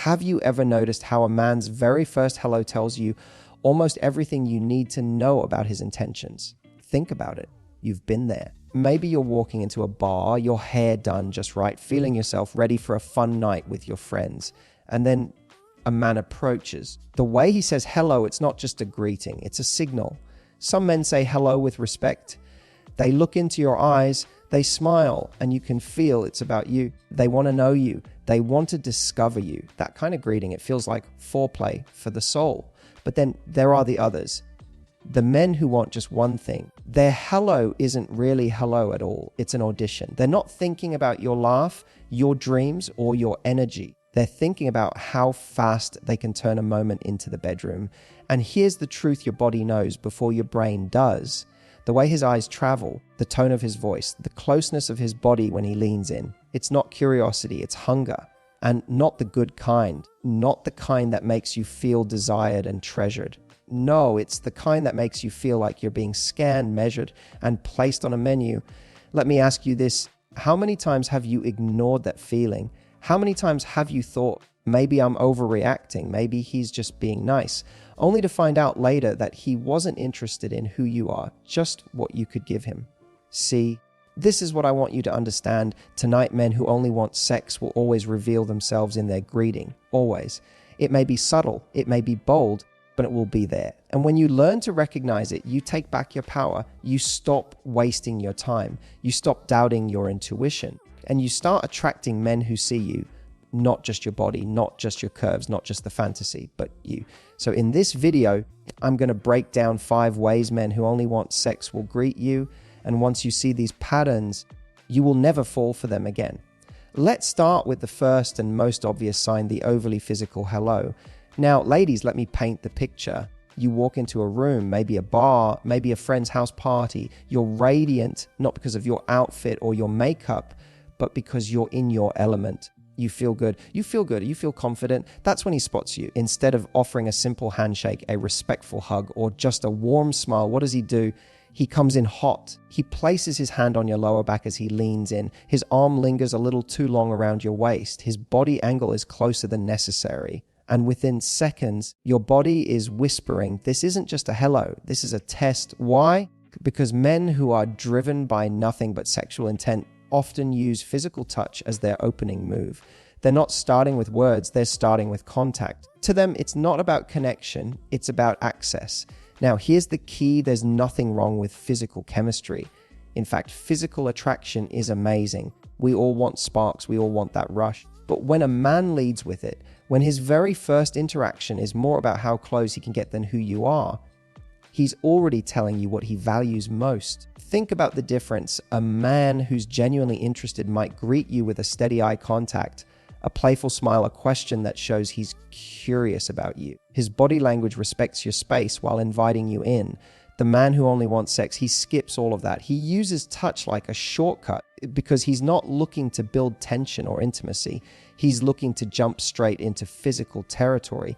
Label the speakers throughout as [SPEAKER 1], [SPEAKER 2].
[SPEAKER 1] Have you ever noticed how a man's very first hello tells you almost everything you need to know about his intentions? Think about it. You've been there. Maybe you're walking into a bar, your hair done just right, feeling yourself ready for a fun night with your friends. And then a man approaches. The way he says hello, it's not just a greeting, it's a signal. Some men say hello with respect. They look into your eyes, they smile, and you can feel it's about you. They want to know you. They want to discover you. That kind of greeting, it feels like foreplay for the soul. But then there are the others. The men who want just one thing. Their hello isn't really hello at all. It's an audition. They're not thinking about your laugh, your dreams, or your energy. They're thinking about how fast they can turn a moment into the bedroom. And here's the truth your body knows before your brain does. The way his eyes travel, the tone of his voice, the closeness of his body when he leans in. It's not curiosity, it's hunger. And not the good kind. Not the kind that makes you feel desired and treasured. No, it's the kind that makes you feel like you're being scanned, measured, and placed on a menu. Let me ask you this. How many times have you ignored that feeling? How many times have you thought, maybe I'm overreacting, maybe he's just being nice, only to find out later that he wasn't interested in who you are, just what you could give him? See, this is what I want you to understand. Tonight, men who only want sex will always reveal themselves in their greeting. Always. It may be subtle, it may be bold, but it will be there. And when you learn to recognize it, you take back your power. You stop wasting your time. You stop doubting your intuition. And you start attracting men who see you, not just your body, not just your curves, not just the fantasy, but you. So in this video, I'm going to break down 5 ways men who only want sex will greet you. And once you see these patterns, you will never fall for them again. Let's start with the first and most obvious sign, the overly physical hello. Now, ladies, let me paint the picture. You walk into a room, maybe a bar, maybe a friend's house party. You're radiant, not because of your outfit or your makeup, but because you're in your element. You feel good. You feel confident. That's when he spots you. Instead of offering a simple handshake, a respectful hug, or just a warm smile, what does he do? He comes in hot. He places his hand on your lower back as he leans in. His arm lingers a little too long around your waist. His body angle is closer than necessary. And within seconds, your body is whispering, this isn't just a hello, this is a test. Why? Because men who are driven by nothing but sexual intent often use physical touch as their opening move. They're not starting with words, they're starting with contact. To them, it's not about connection, it's about access. Now, here's the key, there's nothing wrong with physical chemistry. In fact, physical attraction is amazing. We all want sparks, we all want that rush. But when a man leads with it, when his very first interaction is more about how close he can get than who you are, he's already telling you what he values most. Think about the difference. A man who's genuinely interested might greet you with a steady eye contact, a playful smile, a question that shows he's curious about you. His body language respects your space while inviting you in. The man who only wants sex, he skips all of that. He uses touch like a shortcut because he's not looking to build tension or intimacy. He's looking to jump straight into physical territory.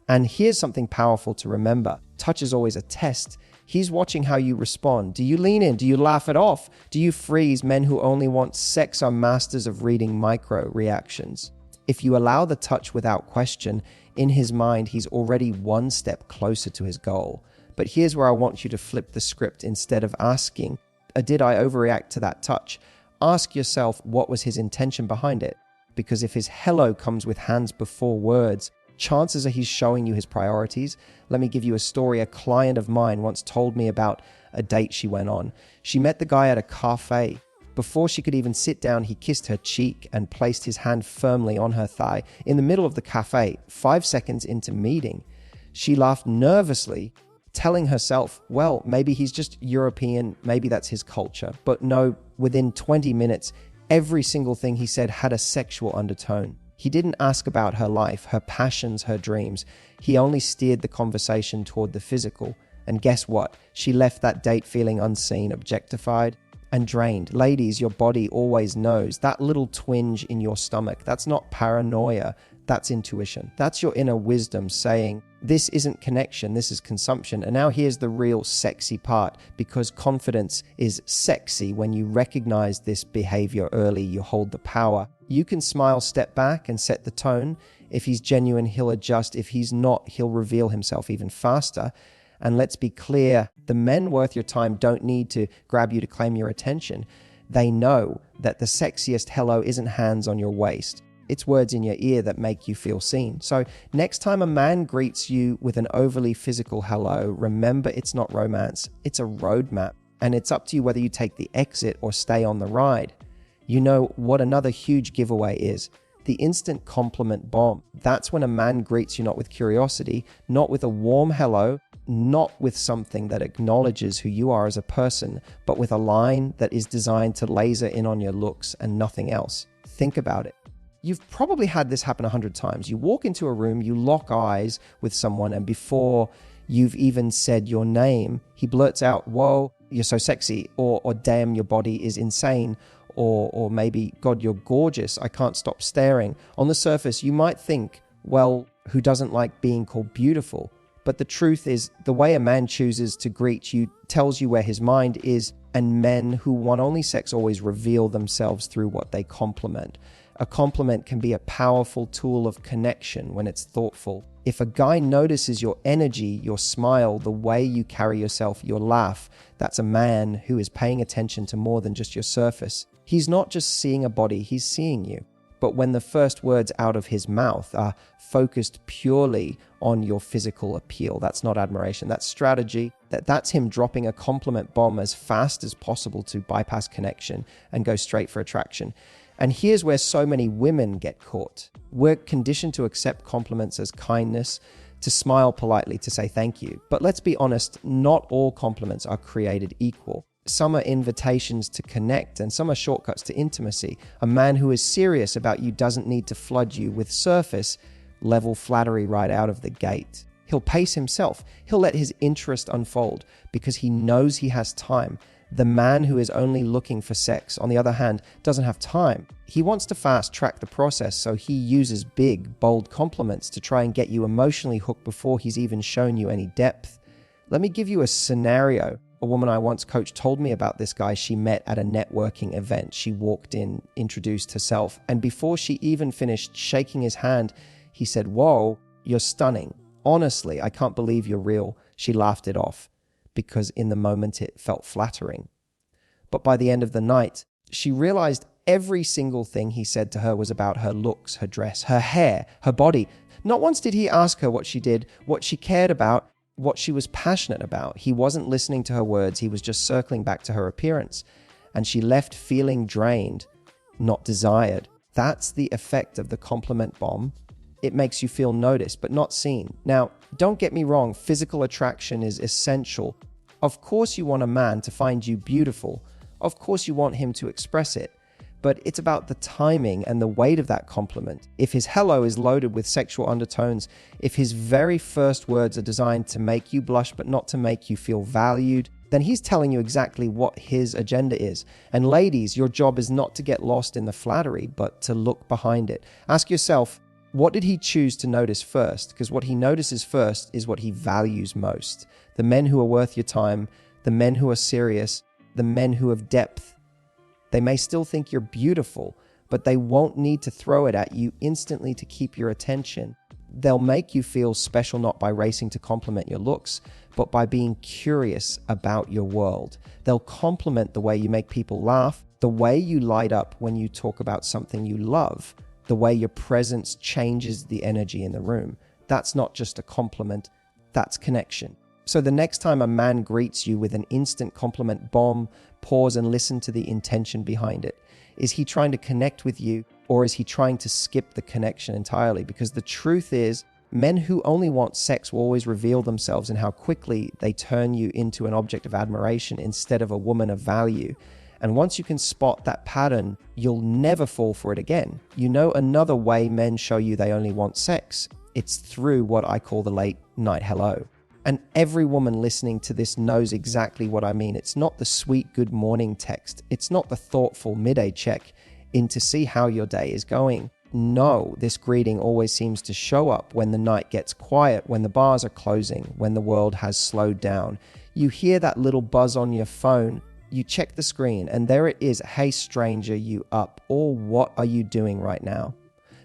[SPEAKER 1] And here's something powerful to remember. Touch is always a test. He's watching how you respond. Do you lean in? Do you laugh it off? Do you freeze? Men who only want sex are masters of reading micro reactions. If you allow the touch without question, in his mind, he's already one step closer to his goal. But here's where I want you to flip the script. Instead of asking, did I overreact to that touch? Ask yourself, what was his intention behind it? Because if his hello comes with hands before words, chances are he's showing you his priorities. Let me give you a story. A client of mine once told me about a date she went on. She met the guy at a cafe. Before she could even sit down, he kissed her cheek and placed his hand firmly on her thigh in the middle of the cafe. 5 seconds into meeting, she laughed nervously, telling herself, well, maybe he's just European, maybe that's his culture. But no, within 20 minutes, every single thing he said had a sexual undertone. He didn't ask about her life, her passions, her dreams. He only steered the conversation toward the physical. And guess what? She left that date feeling unseen, objectified, and drained. Ladies, your body always knows. That little twinge in your stomach, that's not paranoia, that's intuition. That's your inner wisdom saying, this isn't connection, this is consumption. And now here's the real sexy part, because confidence is sexy. When you recognize this behavior early, you hold the power. You can smile, step back, and set the tone. If he's genuine, he'll adjust. If he's not, he'll reveal himself even faster. And let's be clear, the men worth your time don't need to grab you to claim your attention. They know that the sexiest hello isn't hands on your waist. It's words in your ear that make you feel seen. So next time a man greets you with an overly physical hello, remember it's not romance, it's a roadmap. And it's up to you whether you take the exit or stay on the ride. You know what another huge giveaway is? The instant compliment bomb. That's when a man greets you not with curiosity, not with a warm hello, not with something that acknowledges who you are as a person, but with a line that is designed to laser in on your looks and nothing else. Think about it. You've probably had this happen 100 times. You walk into a room, you lock eyes with someone, and before you've even said your name, he blurts out, "Whoa, you're so sexy," or "Damn, your body is insane," or maybe, "God, you're gorgeous, I can't stop staring." On the surface, you might think, well, who doesn't like being called beautiful? But the truth is, the way a man chooses to greet you tells you where his mind is, and men who want only sex always reveal themselves through what they compliment. A compliment can be a powerful tool of connection when it's thoughtful. If a guy notices your energy, your smile, the way you carry yourself, your laugh, that's a man who is paying attention to more than just your surface. He's not just seeing a body, he's seeing you. But when the first words out of his mouth are focused purely on your physical appeal, that's not admiration, that's strategy. That's him dropping a compliment bomb as fast as possible to bypass connection and go straight for attraction. And here's where so many women get caught. We're conditioned to accept compliments as kindness, to smile politely, to say thank you. But let's be honest, not all compliments are created equal. Some are invitations to connect, and some are shortcuts to intimacy. A man who is serious about you doesn't need to flood you with surface level flattery right out of the gate. He'll pace himself. He'll let his interest unfold because he knows he has time. The man who is only looking for sex, on the other hand, doesn't have time. He wants to fast track the process, so he uses big, bold compliments to try and get you emotionally hooked before he's even shown you any depth. Let me give you a scenario. A woman I once coached told me about this guy she met at a networking event. She walked in, introduced herself, and before she even finished shaking his hand, he said, "Whoa, you're stunning. Honestly, I can't believe you're real." She laughed it off because in the moment it felt flattering. But by the end of the night, she realized every single thing he said to her was about her looks, her dress, her hair, her body. Not once did he ask her what she did, what she cared about, what she was passionate about. He wasn't listening to her words, he was just circling back to her appearance. And she left feeling drained, not desired. That's the effect of the compliment bomb. It makes you feel noticed, but not seen. Now, don't get me wrong, physical attraction is essential. Of course you want a man to find you beautiful. Of course you want him to express it. But it's about the timing and the weight of that compliment. If his hello is loaded with sexual undertones, if his very first words are designed to make you blush but not to make you feel valued, then he's telling you exactly what his agenda is. And ladies, your job is not to get lost in the flattery, but to look behind it. Ask yourself, what did he choose to notice first? Because what he notices first is what he values most. The men who are worth your time, the men who are serious, the men who have depth. They may still think you're beautiful, but they won't need to throw it at you instantly to keep your attention. They'll make you feel special not by racing to compliment your looks, but by being curious about your world. They'll compliment the way you make people laugh, the way you light up when you talk about something you love, the way your presence changes the energy in the room. That's not just a compliment, that's connection. So the next time a man greets you with an instant compliment bomb, pause and listen to the intention behind it. Is he trying to connect with you, or is he trying to skip the connection entirely? Because the truth is, men who only want sex will always reveal themselves in how quickly they turn you into an object of admiration instead of a woman of value. And once you can spot that pattern, you'll never fall for it again. You know another way men show you they only want sex? It's through what I call the late night hello. And every woman listening to this knows exactly what I mean. It's not the sweet good morning text. It's not the thoughtful midday check in to see how your day is going. No, this greeting always seems to show up when the night gets quiet, when the bars are closing, when the world has slowed down. You hear that little buzz on your phone. You check the screen and there it is. "Hey stranger, you up?" Or "What are you doing right now?"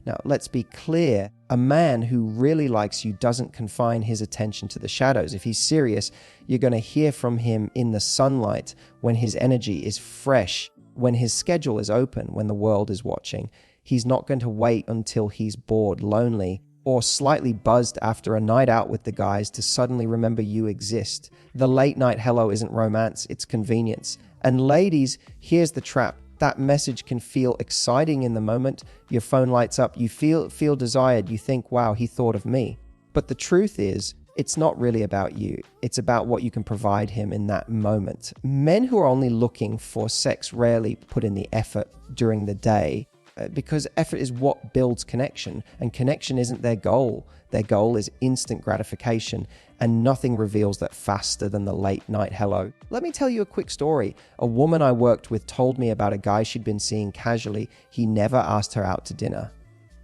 [SPEAKER 1] Now, let's be clear. A man who really likes you doesn't confine his attention to the shadows. If he's serious, you're going to hear from him in the sunlight, when his energy is fresh, when his schedule is open, when the world is watching. He's not going to wait until he's bored, lonely, or slightly buzzed after a night out with the guys to suddenly remember you exist. The late night hello isn't romance, it's convenience. And ladies, here's the trap. That message can feel exciting in the moment. Your phone lights up, you feel desired, you think, wow, he thought of me. But the truth is, it's not really about you. It's about what you can provide him in that moment. Men who are only looking for sex rarely put in the effort during the day, because effort is what builds connection, and connection isn't their goal. Their goal is instant gratification, and nothing reveals that faster than the late night hello. Let me tell you a quick story. A woman I worked with told me about a guy she'd been seeing casually. He never asked her out to dinner,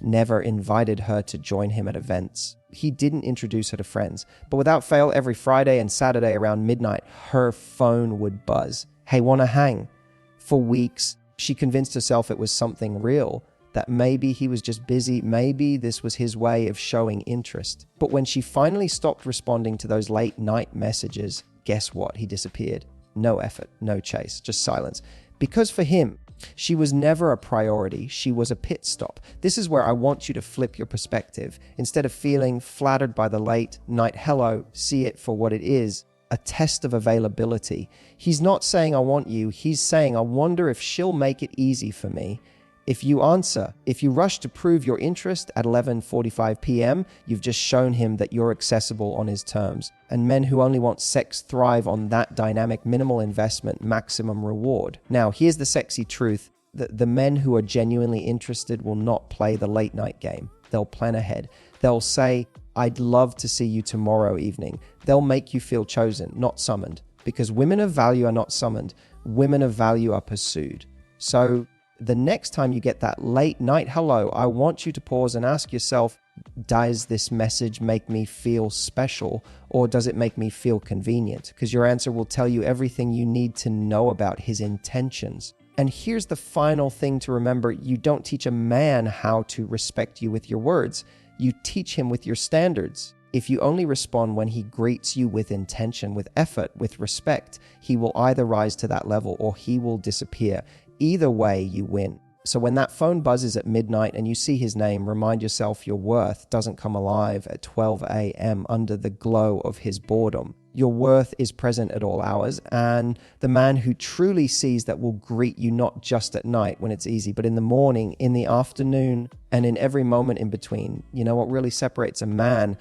[SPEAKER 1] never invited her to join him at events. He didn't introduce her to friends, but without fail, every Friday and Saturday around midnight, her phone would buzz. Hey, wanna hang? For weeks, she convinced herself it was something real, that maybe he was just busy, maybe this was his way of showing interest. But when she finally stopped responding to those late night messages, guess what? He disappeared. No effort, no chase, just silence. Because for him, she was never a priority, she was a pit stop. This is where I want you to flip your perspective. Instead of feeling flattered by the late night hello, see it for what it is, a test of availability. He's not saying I want you, he's saying I wonder if she'll make it easy for me. If you answer, if you rush to prove your interest at 11:45 p.m., you've just shown him that you're accessible on his terms. And men who only want sex thrive on that dynamic, minimal investment, maximum reward. Now, here's the sexy truth. The men who are genuinely interested will not play the late night game. They'll plan ahead. They'll say, I'd love to see you tomorrow evening. They'll make you feel chosen, not summoned. Because women of value are not summoned. Women of value are pursued. So the next time you get that late night hello, I want you to pause and ask yourself, does this message make me feel special, or does it make me feel convenient? Because your answer will tell you everything you need to know about his intentions. And here's the final thing to remember. You don't teach a man how to respect you with your words. You teach him with your standards. If you only respond when he greets you with intention, with effort, with respect, he will either rise to that level or he will disappear. Either way, you win. So when that phone buzzes at midnight and you see his name, remind yourself your worth doesn't come alive at 12 a.m. under the glow of his boredom. Your worth is present at all hours, and the man who truly sees that will greet you not just at night when it's easy, but in the morning, in the afternoon, and in every moment in between. You know what really separates a man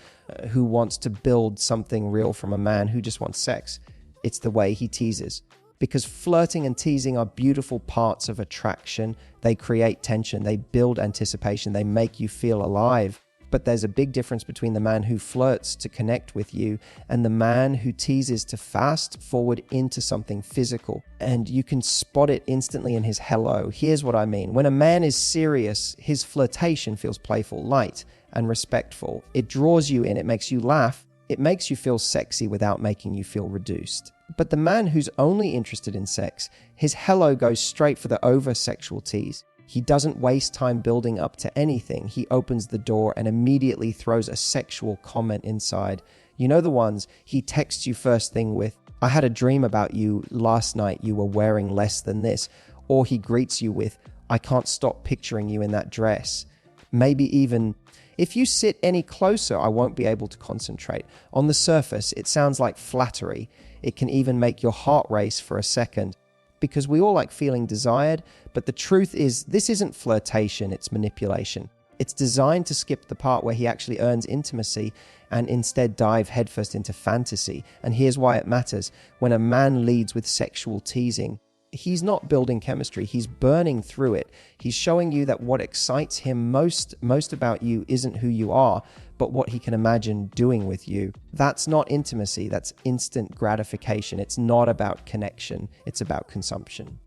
[SPEAKER 1] who wants to build something real from a man who just wants sex? It's the way he teases. Because flirting and teasing are beautiful parts of attraction. They create tension, they build anticipation, they make you feel alive. But there's a big difference between the man who flirts to connect with you and the man who teases to fast forward into something physical. And you can spot it instantly in his hello. Here's what I mean. When a man is serious, his flirtation feels playful, light, and respectful. It draws you in, it makes you laugh, it makes you feel sexy without making you feel reduced. But the man who's only interested in sex, his hello goes straight for the over-sexual tease. He doesn't waste time building up to anything. He opens the door and immediately throws a sexual comment inside. You know the ones he texts you first thing with, I had a dream about you last night, you were wearing less than this. Or he greets you with, I can't stop picturing you in that dress. Maybe even, if you sit any closer, I won't be able to concentrate. On the surface, it sounds like flattery. It can even make your heart race for a second. Because we all like feeling desired, but the truth is, this isn't flirtation, it's manipulation. It's designed to skip the part where he actually earns intimacy and instead dive headfirst into fantasy. And here's why it matters. When a man leads with sexual teasing, he's not building chemistry, he's burning through it. He's showing you that what excites him most about you isn't who you are, but what he can imagine doing with you. That's not intimacy, that's instant gratification. It's not about connection, it's about consumption.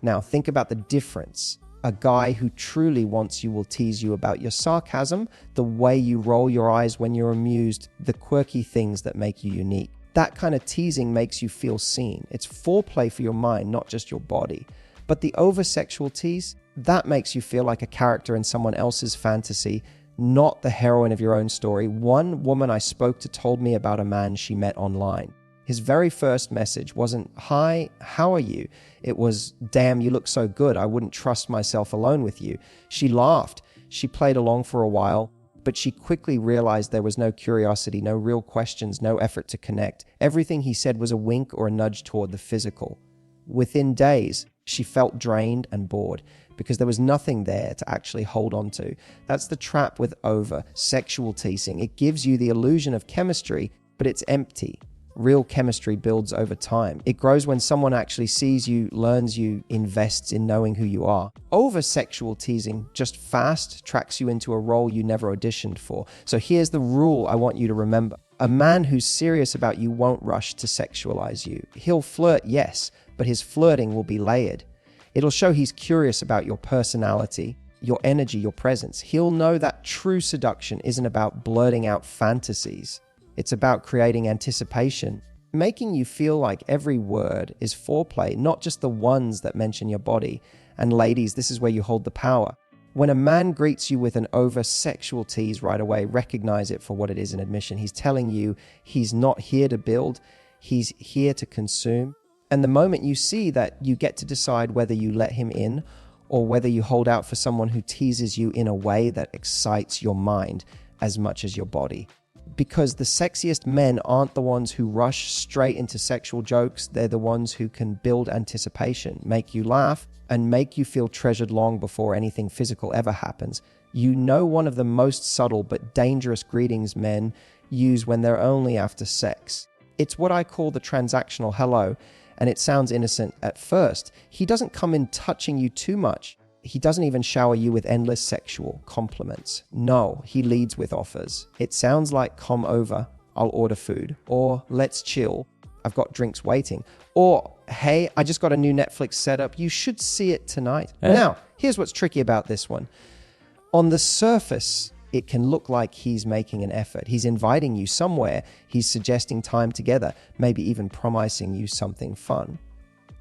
[SPEAKER 1] Now think about the difference. A guy who truly wants you will tease you about your sarcasm, the way you roll your eyes when you're amused, the quirky things that make you unique. That kind of teasing makes you feel seen. It's foreplay for your mind, not just your body. But the over-sexual tease, that makes you feel like a character in someone else's fantasy, not the heroine of your own story. One woman I spoke to told me about a man she met online. His very first message wasn't, "Hi, how are you?" It was, "Damn, you look so good. I wouldn't trust myself alone with you." She laughed. She played along for a while, but she quickly realized there was no curiosity, no real questions, no effort to connect. Everything he said was a wink or a nudge toward the physical. Within days, she felt drained and bored because there was nothing there to actually hold on to. That's the trap with sexual teasing. It gives you the illusion of chemistry, but it's empty. Real chemistry builds over time. It grows when someone actually sees you, learns you, invests in knowing who you are. Over-sexual teasing just fast tracks you into a role you never auditioned for. So here's the rule I want you to remember. A man who's serious about you won't rush to sexualize you. He'll flirt, yes, but his flirting will be layered. It'll show he's curious about your personality, your energy, your presence. He'll know that true seduction isn't about blurting out fantasies. It's about creating anticipation, making you feel like every word is foreplay, not just the ones that mention your body. And ladies, this is where you hold the power. When a man greets you with an over-sexual tease right away, recognize it for what it is, an admission. He's telling you he's not here to build, he's here to consume. And the moment you see that, you get to decide whether you let him in or whether you hold out for someone who teases you in a way that excites your mind as much as your body. Because the sexiest men aren't the ones who rush straight into sexual jokes. They're the ones who can build anticipation, make you laugh, and make you feel treasured long before anything physical ever happens. You know, one of the most subtle but dangerous greetings men use when they're only after sex. It's what I call the transactional hello, and it sounds innocent at first. He doesn't come in touching you too much. He doesn't even shower you with endless sexual compliments. No, he leads with offers. It sounds like, "Come over, I'll order food," or "Let's chill, I've got drinks waiting," or "Hey, I just got a new Netflix setup, you should see it tonight." Now, here's what's tricky about this one. On the surface, it can look like he's making an effort. He's inviting you somewhere. He's suggesting time together, maybe even promising you something fun.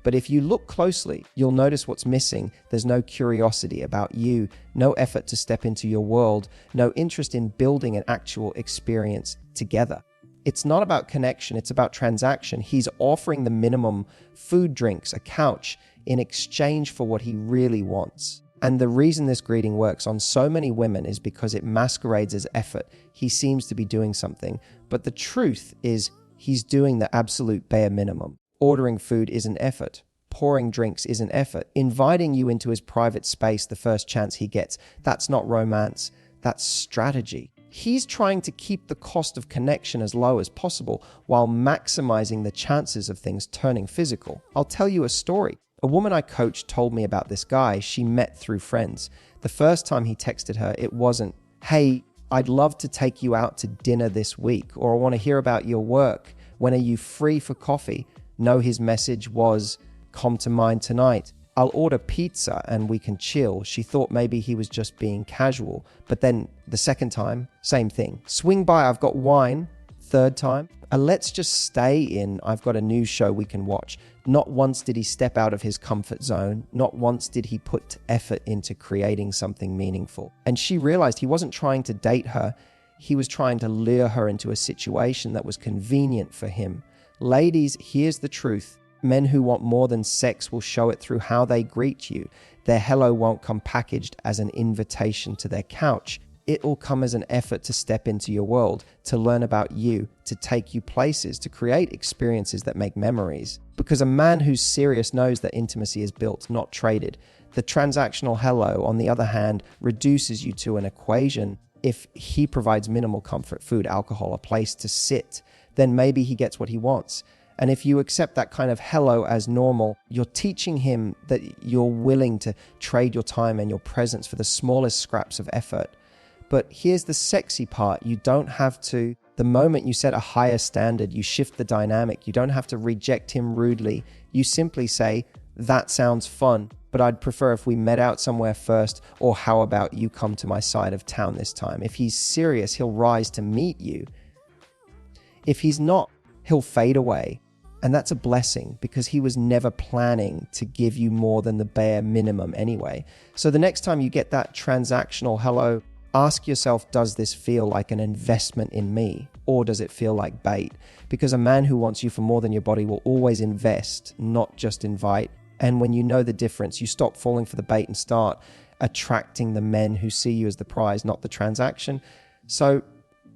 [SPEAKER 1] But if you look closely, you'll notice what's missing. There's no curiosity about you, no effort to step into your world, no interest in building an actual experience together. It's not about connection, it's about transaction. He's offering the minimum: food, drinks, a couch, in exchange for what he really wants. And the reason this greeting works on so many women is because it masquerades as effort. He seems to be doing something, but the truth is he's doing the absolute bare minimum. Ordering food is an effort. Pouring drinks is an effort. Inviting you into his private space the first chance he gets, that's not romance, that's strategy. He's trying to keep the cost of connection as low as possible while maximizing the chances of things turning physical. I'll tell you a story. A woman I coached told me about this guy she met through friends. The first time he texted her, it wasn't, "Hey, I'd love to take you out to dinner this week," or "I want to hear about your work. When are you free for coffee?" No, his message was, "Come to mine tonight. I'll order pizza and we can chill." She thought maybe he was just being casual. But then the second time, same thing. "Swing by, I've got wine." Third time, "Let's just stay in. I've got a new show we can watch." Not once did he step out of his comfort zone. Not once did he put effort into creating something meaningful. And she realized he wasn't trying to date her. He was trying to lure her into a situation that was convenient for him. Ladies, here's the truth. Men who want more than sex will show it through how they greet you. Their hello won't come packaged as an invitation to their couch. It will come as an effort to step into your world, to learn about you, to take you places, to create experiences that make memories. Because a man who's serious knows that intimacy is built, not traded. The transactional hello, on the other hand, reduces you to an equation. If he provides minimal comfort, food, alcohol, a place to sit, then maybe he gets what he wants. And if you accept that kind of hello as normal, you're teaching him that you're willing to trade your time and your presence for the smallest scraps of effort. But here's the sexy part. You don't have to. The moment you set a higher standard, you shift the dynamic. You don't have to reject him rudely. You simply say, "That sounds fun, but I'd prefer if we met out somewhere first," or "How about you come to my side of town this time?" If he's serious, he'll rise to meet you. If he's not, he'll fade away. And that's a blessing because he was never planning to give you more than the bare minimum anyway. So the next time you get that transactional hello, Ask yourself, does this feel like an investment in me, or does it feel like bait? Because a man who wants you for more than your body will always invest, not just invite. And when you know the difference, you stop falling for the bait and start attracting the men who see you as the prize, not the transaction. So,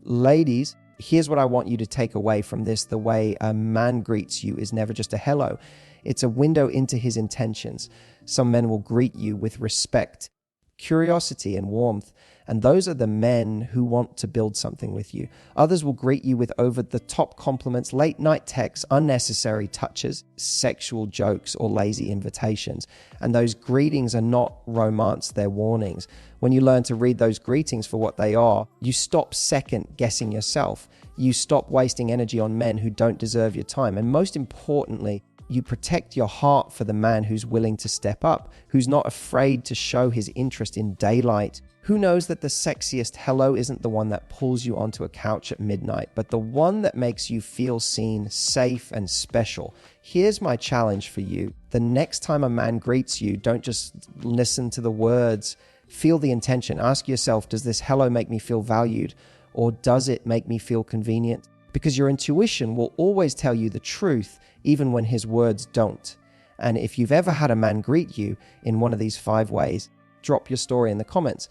[SPEAKER 1] ladies, here's what I want you to take away from this. The way a man greets you is never just a hello. It's a window into his intentions. Some men will greet you with respect, curiosity, and warmth. And those are the men who want to build something with you. Others will greet you with over-the-top compliments, late-night texts, unnecessary touches, sexual jokes, or lazy invitations. And those greetings are not romance, they're warnings. When you learn to read those greetings for what they are, you stop second-guessing yourself. You stop wasting energy on men who don't deserve your time. And most importantly, you protect your heart for the man who's willing to step up, who's not afraid to show his interest in daylight, who knows that the sexiest hello isn't the one that pulls you onto a couch at midnight, but the one that makes you feel seen, safe, and special. Here's my challenge for you. The next time a man greets you, don't just listen to the words. Feel the intention. Ask yourself, does this hello make me feel valued, or does it make me feel convenient? Because your intuition will always tell you the truth, even when his words don't. And if you've ever had a man greet you in one of these 5 ways, drop your story in the comments.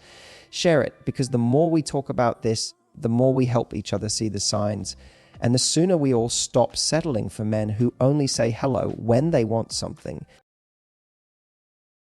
[SPEAKER 1] Share it, because the more we talk about this, the more we help each other see the signs. And the sooner we all stop settling for men who only say hello when they want something,